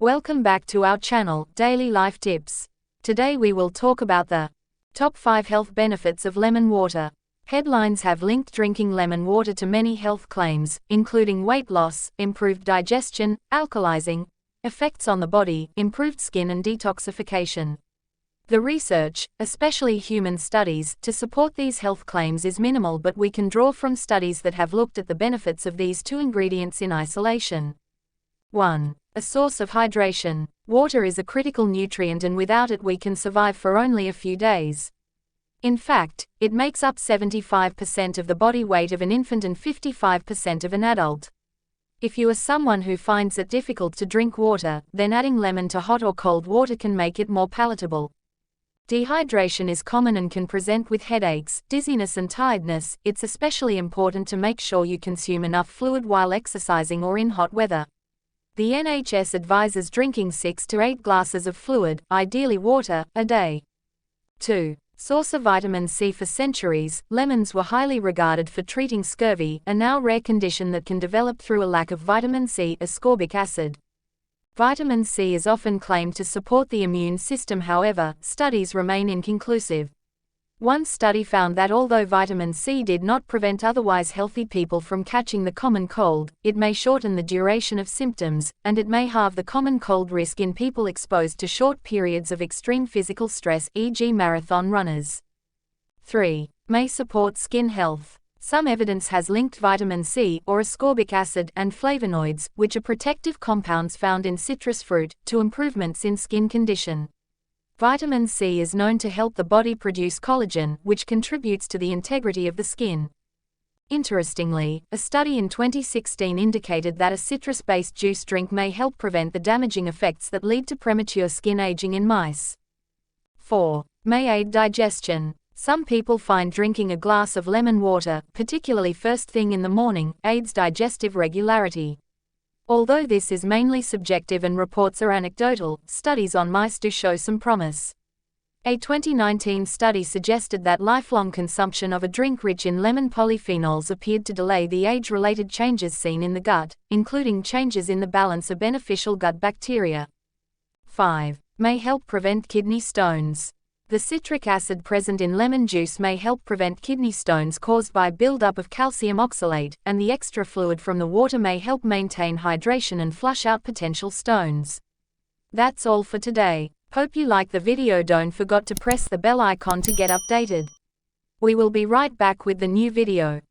Welcome back to our channel, Daily Life Tips. Today we will talk about the top 5 health benefits of lemon water. Headlines have linked drinking lemon water to many health claims, including weight loss, improved digestion, alkalizing, effects on the body, improved skin and detoxification. The research, especially human studies, to support these health claims is minimal, but we can draw from studies that have looked at the benefits of these two ingredients in isolation. 1. A source of hydration. Water is a critical nutrient, and without it we can survive for only a few days. In fact, it makes up 75% of the body weight of an infant and 55% of an adult. If you are someone who finds it difficult to drink water, then adding lemon to hot or cold water can make it more palatable. Dehydration is common and can present with headaches, dizziness and tiredness. It's especially important to make sure you consume enough fluid while exercising or in hot weather. The NHS advises drinking 6 to 8 glasses of fluid, ideally water, a day. 2. Source of vitamin C. For centuries, lemons were highly regarded for treating scurvy, a now rare condition that can develop through a lack of vitamin C, ascorbic acid. Vitamin C is often claimed to support the immune system, however, studies remain inconclusive. One study found that although vitamin C did not prevent otherwise healthy people from catching the common cold, it may shorten the duration of symptoms, and it may halve the common cold risk in people exposed to short periods of extreme physical stress, e.g. marathon runners. 3. May support skin health. Some evidence has linked vitamin C, or ascorbic acid, and flavonoids, which are protective compounds found in citrus fruit, to improvements in skin condition. Vitamin C is known to help the body produce collagen, which contributes to the integrity of the skin. Interestingly, a study in 2016 indicated that a citrus-based juice drink may help prevent the damaging effects that lead to premature skin aging in mice. 4. May aid digestion. Some people find drinking a glass of lemon water, particularly first thing in the morning, aids digestive regularity. Although this is mainly subjective and reports are anecdotal, studies on mice do show some promise. A 2019 study suggested that lifelong consumption of a drink rich in lemon polyphenols appeared to delay the age-related changes seen in the gut, including changes in the balance of beneficial gut bacteria. 5. May help prevent kidney stones. The citric acid present in lemon juice may help prevent kidney stones caused by buildup of calcium oxalate, and the extra fluid from the water may help maintain hydration and flush out potential stones. That's all for today. Hope you like the video. Don't forget to press the bell icon to get updated. We will be right back with the new video.